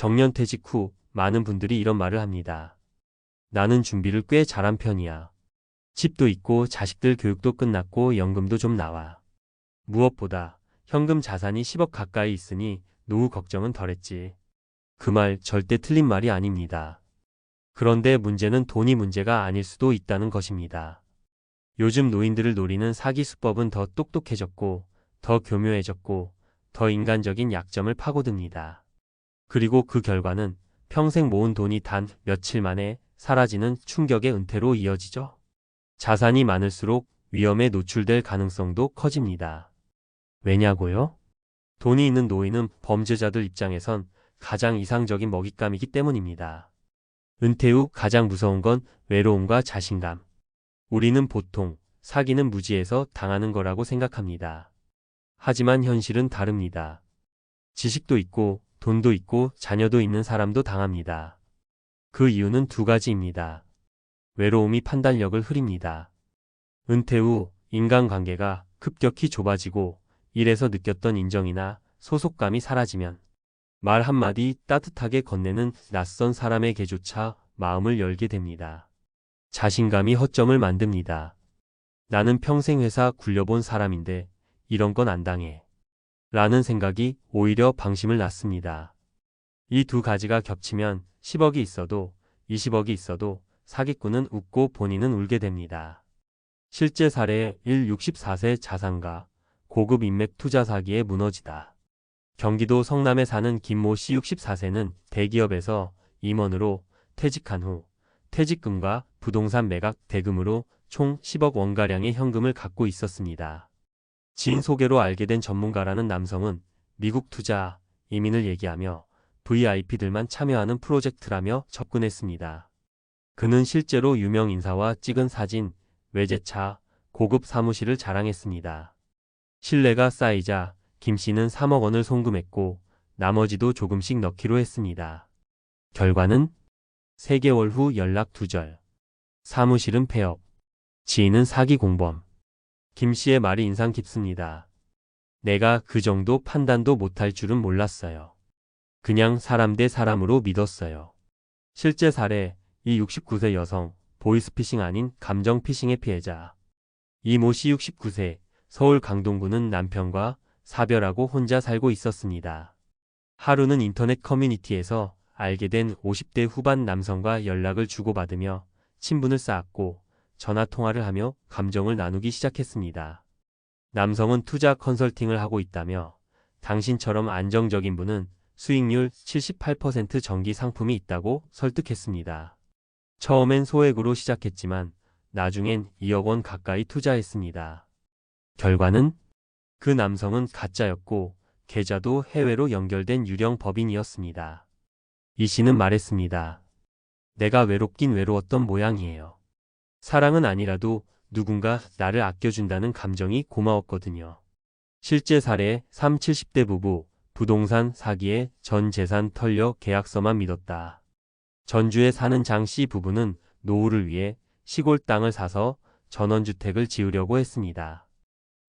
정년퇴직 후 많은 분들이 이런 말을 합니다. 나는 준비를 꽤 잘한 편이야. 집도 있고 자식들 교육도 끝났고 연금도 좀 나와. 무엇보다 현금 자산이 10억 가까이 있으니 노후 걱정은 덜했지. 그 말 절대 틀린 말이 아닙니다. 그런데 문제는 돈이 문제가 아닐 수도 있다는 것입니다. 요즘 노인들을 노리는 사기 수법은 더 똑똑해졌고, 더 교묘해졌고, 더 인간적인 약점을 파고듭니다. 그리고 그 결과는 평생 모은 돈이 단 며칠 만에 사라지는 충격의 은퇴로 이어지죠. 자산이 많을수록 위험에 노출될 가능성도 커집니다. 왜냐고요? 돈이 있는 노인은 범죄자들 입장에선 가장 이상적인 먹잇감이기 때문입니다. 은퇴 후 가장 무서운 건 외로움과 자신감. 우리는 보통 사기는 무지에서 당하는 거라고 생각합니다. 하지만 현실은 다릅니다. 지식도 있고 돈도 있고 자녀도 있는 사람도 당합니다. 그 이유는 두 가지입니다. 외로움이 판단력을 흐립니다. 은퇴 후 인간관계가 급격히 좁아지고 일에서 느꼈던 인정이나 소속감이 사라지면 말 한마디 따뜻하게 건네는 낯선 사람에게조차 마음을 열게 됩니다. 자신감이 허점을 만듭니다. 나는 평생 회사 굴려본 사람인데 이런 건 안 당해. 라는 생각이 오히려 방심을 낳습니다. 이 두 가지가 겹치면 10억이 있어도 20억이 있어도 사기꾼은 웃고 본인은 울게 됩니다. 실제 사례 64세 자산가 고급 인맥 투자 사기에 무너지다. 경기도 성남에 사는 김모 씨 64세는 대기업에서 임원으로 퇴직한 후 퇴직금과 부동산 매각 대금으로 총 10억 원가량의 현금을 갖고 있었습니다. 지인 소개로 알게 된 전문가라는 남성은 미국 투자, 이민을 얘기하며 VIP들만 참여하는 프로젝트라며 접근했습니다. 그는 실제로 유명 인사와 찍은 사진, 외제차, 고급 사무실을 자랑했습니다. 신뢰가 쌓이자 김 씨는 3억 원을 송금했고 나머지도 조금씩 넣기로 했습니다. 결과는 3개월 후 연락 두절. 사무실은 폐업. 지인은 사기 공범. 김 씨의 말이 인상 깊습니다. 내가 그 정도 판단도 못할 줄은 몰랐어요. 그냥 사람 대 사람으로 믿었어요. 실제 사례 이 69세 여성 보이스피싱 아닌 감정 피싱의 피해자. 이 모 씨 69세 서울 강동구는 남편과 사별하고 혼자 살고 있었습니다. 하루는 인터넷 커뮤니티에서 알게 된 50대 후반 남성과 연락을 주고받으며 친분을 쌓았고 전화 통화를 하며 감정을 나누기 시작했습니다. 남성은 투자 컨설팅을 하고 있다며 당신처럼 안정적인 분은 수익률 78% 정기 상품이 있다고 설득했습니다. 처음엔 소액으로 시작했지만 나중엔 2억 원 가까이 투자했습니다. 결과는 그 남성은 가짜였고 계좌도 해외로 연결된 유령 법인이었습니다. 이 씨는 말했습니다. 내가 외롭긴 외로웠던 모양이에요. 사랑은 아니라도 누군가 나를 아껴준다는 감정이 고마웠거든요. 실제 사례 30, 70대 부부 부동산 사기에 전 재산 털려 계약서만 믿었다. 전주에 사는 장 씨 부부는 노후를 위해 시골 땅을 사서 전원주택을 지으려고 했습니다.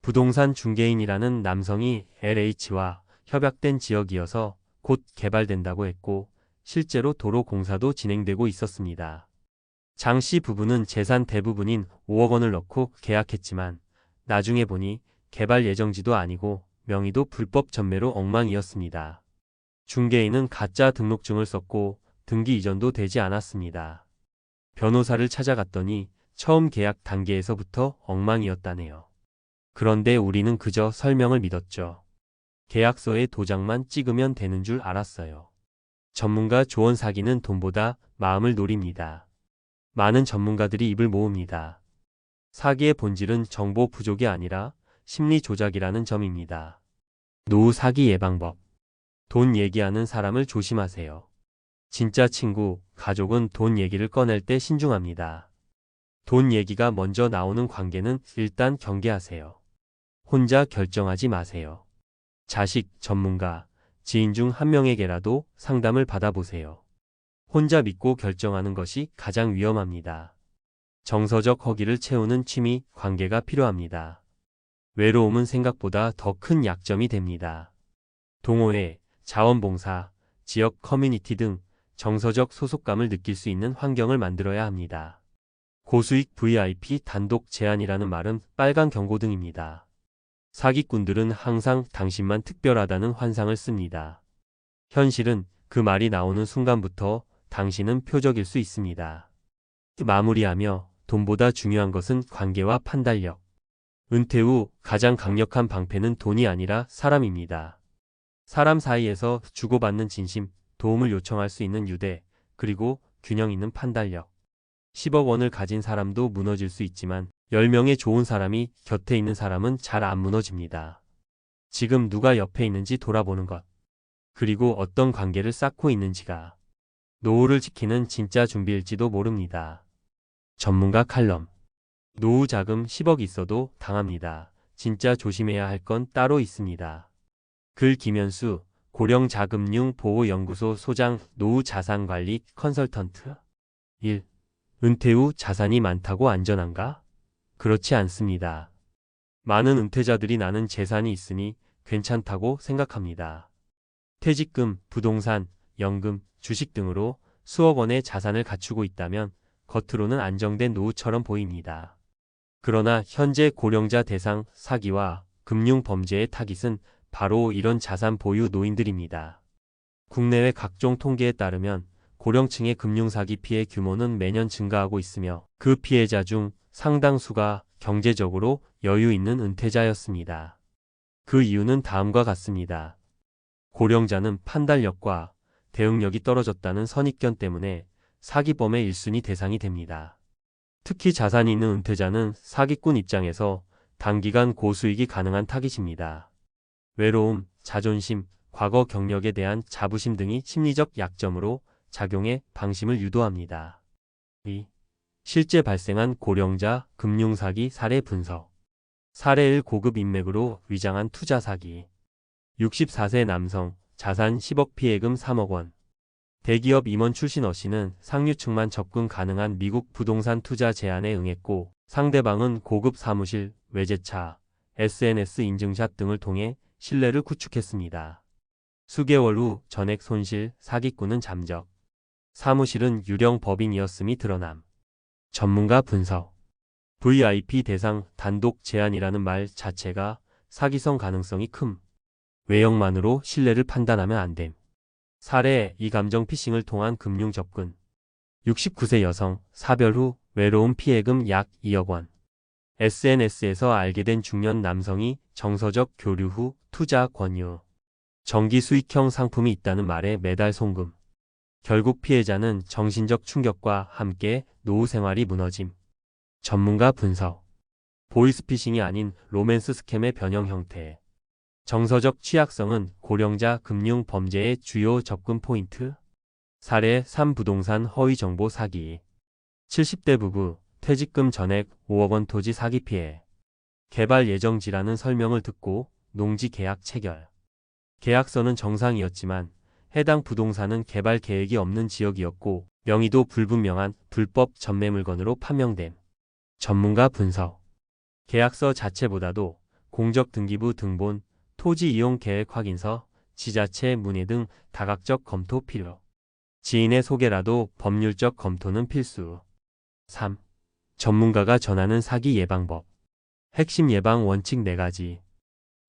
부동산 중개인이라는 남성이 LH와 협약된 지역이어서 곧 개발된다고 했고 실제로 도로 공사도 진행되고 있었습니다. 장 씨 부부는 재산 대부분인 5억 원을 넣고 계약했지만 나중에 보니 개발 예정지도 아니고 명의도 불법 전매로 엉망이었습니다. 중개인은 가짜 등록증을 썼고 등기 이전도 되지 않았습니다. 변호사를 찾아갔더니 처음 계약 단계에서부터 엉망이었다네요. 그런데 우리는 그저 설명을 믿었죠. 계약서에 도장만 찍으면 되는 줄 알았어요. 전문가 조언 사기는 돈보다 마음을 노립니다. 많은 전문가들이 입을 모읍니다. 사기의 본질은 정보 부족이 아니라 심리 조작이라는 점입니다. 노후 사기 예방법. 돈 얘기하는 사람을 조심하세요. 진짜 친구, 가족은 돈 얘기를 꺼낼 때 신중합니다. 돈 얘기가 먼저 나오는 관계는 일단 경계하세요. 혼자 결정하지 마세요. 자식, 전문가, 지인 중 한 명에게라도 상담을 받아보세요. 혼자 믿고 결정하는 것이 가장 위험합니다. 정서적 허기를 채우는 취미, 관계가 필요합니다. 외로움은 생각보다 더 큰 약점이 됩니다. 동호회, 자원봉사, 지역 커뮤니티 등 정서적 소속감을 느낄 수 있는 환경을 만들어야 합니다. 고수익 VIP 단독 제한이라는 말은 빨간 경고등입니다. 사기꾼들은 항상 당신만 특별하다는 환상을 씁니다. 현실은 그 말이 나오는 순간부터 당신은 표적일 수 있습니다. 마무리하며 돈보다 중요한 것은 관계와 판단력. 은퇴 후 가장 강력한 방패는 돈이 아니라 사람입니다. 사람 사이에서 주고받는 진심, 도움을 요청할 수 있는 유대, 그리고 균형 있는 판단력. 10억 원을 가진 사람도 무너질 수 있지만 10명의 좋은 사람이 곁에 있는 사람은 잘 안 무너집니다. 지금 누가 옆에 있는지 돌아보는 것. 그리고 어떤 관계를 쌓고 있는지가 노후를 지키는 진짜 준비일지도 모릅니다. 전문가 칼럼. 노후 자금 10억 있어도 당합니다. 진짜 조심해야 할 건 따로 있습니다. 글 김현수, 고령자금융보호연구소 소장, 노후자산관리 컨설턴트. 1. 은퇴 후 자산이 많다고 안전한가? 그렇지 않습니다. 많은 은퇴자들이 나는 재산이 있으니 괜찮다고 생각합니다. 퇴직금, 부동산, 연금, 주식 등으로 수억 원의 자산을 갖추고 있다면 겉으로는 안정된 노후처럼 보입니다. 그러나 현재 고령자 대상 사기와 금융범죄의 타깃은 바로 이런 자산 보유 노인들입니다. 국내외 각종 통계에 따르면 고령층의 금융사기 피해 규모는 매년 증가하고 있으며 그 피해자 중 상당수가 경제적으로 여유 있는 은퇴자였습니다. 그 이유는 다음과 같습니다. 고령자는 판단력과 대응력이 떨어졌다는 선입견 때문에 사기범의 1순위 대상이 됩니다. 특히 자산이 있는 은퇴자는 사기꾼 입장에서 단기간 고수익이 가능한 타깃입니다. 외로움, 자존심, 과거 경력에 대한 자부심 등이 심리적 약점으로 작용해 방심을 유도합니다. 2. 실제 발생한 고령자 금융사기 사례 분석. 사례 1. 고급 인맥으로 위장한 투자 사기. 64세 남성, 자산 10억 피해금 3억 원. 대기업 임원 출신 어씨는 상류층만 접근 가능한 미국 부동산 투자 제안에 응했고 상대방은 고급 사무실, 외제차, SNS 인증샷 등을 통해 신뢰를 구축했습니다. 수개월 후 전액 손실, 사기꾼은 잠적. 사무실은 유령 법인이었음이 드러남. 전문가 분석. VIP 대상 단독 제한이라는 말 자체가 사기성 가능성이 큼. 외형만으로 신뢰를 판단하면 안 됨. 사례 2. 감정 피싱을 통한 금융 접근. 69세 여성, 사별 후 외로움 피해금 약 2억 원. SNS에서 알게 된 중년 남성이 정서적 교류 후 투자 권유. 정기 수익형 상품이 있다는 말에 매달 송금. 결국 피해자는 정신적 충격과 함께 노후 생활이 무너짐. 전문가 분석. 보이스피싱이 아닌 로맨스 스캠의 변형 형태. 정서적 취약성은 고령자 금융 범죄의 주요 접근 포인트. 사례 3. 부동산 허위 정보 사기. 70대 부부, 퇴직금 전액 5억 원 토지 사기 피해. 개발 예정지라는 설명을 듣고 농지 계약 체결. 계약서는 정상이었지만 해당 부동산은 개발 계획이 없는 지역이었고 명의도 불분명한 불법 전매물건으로 판명됨. 전문가 분석. 계약서 자체보다도 공적등기부 등본, 토지 이용 계획 확인서, 지자체 문의 등 다각적 검토 필요. 지인의 소개라도 법률적 검토는 필수. 3. 전문가가 전하는 사기 예방법. 핵심 예방 원칙 4가지.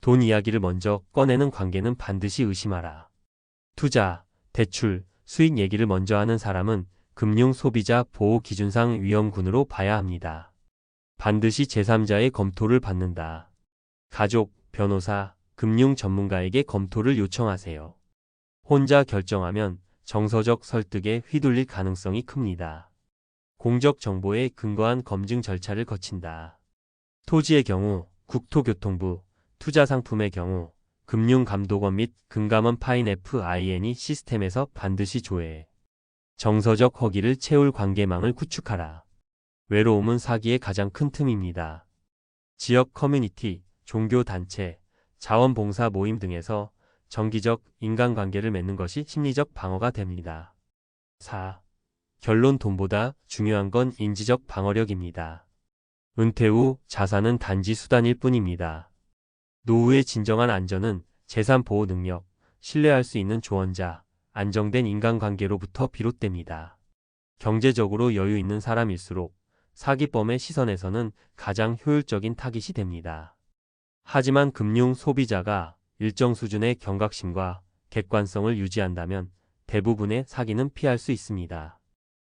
돈 이야기를 먼저 꺼내는 관계는 반드시 의심하라. 투자, 대출, 수익 얘기를 먼저 하는 사람은 금융 소비자 보호 기준상 위험군으로 봐야 합니다. 반드시 제3자의 검토를 받는다. 가족, 변호사, 금융 전문가에게 검토를 요청하세요. 혼자 결정하면 정서적 설득에 휘둘릴 가능성이 큽니다. 공적 정보에 근거한 검증 절차를 거친다. 토지의 경우 국토교통부, 투자 상품의 경우 금융감독원 및 금감원 파인FIN이 시스템에서 반드시 조회해. 정서적 허기를 채울 관계망을 구축하라. 외로움은 사기의 가장 큰 틈입니다. 지역 커뮤니티, 종교단체, 자원봉사 모임 등에서 정기적 인간관계를 맺는 것이 심리적 방어가 됩니다. 4. 결론 돈보다 중요한 건 인지적 방어력입니다. 은퇴 후 자산은 단지 수단일 뿐입니다. 노후의 진정한 안전은 재산 보호 능력, 신뢰할 수 있는 조언자, 안정된 인간관계로부터 비롯됩니다. 경제적으로 여유 있는 사람일수록 사기범의 시선에서는 가장 효율적인 타깃이 됩니다. 하지만 금융 소비자가 일정 수준의 경각심과 객관성을 유지한다면 대부분의 사기는 피할 수 있습니다.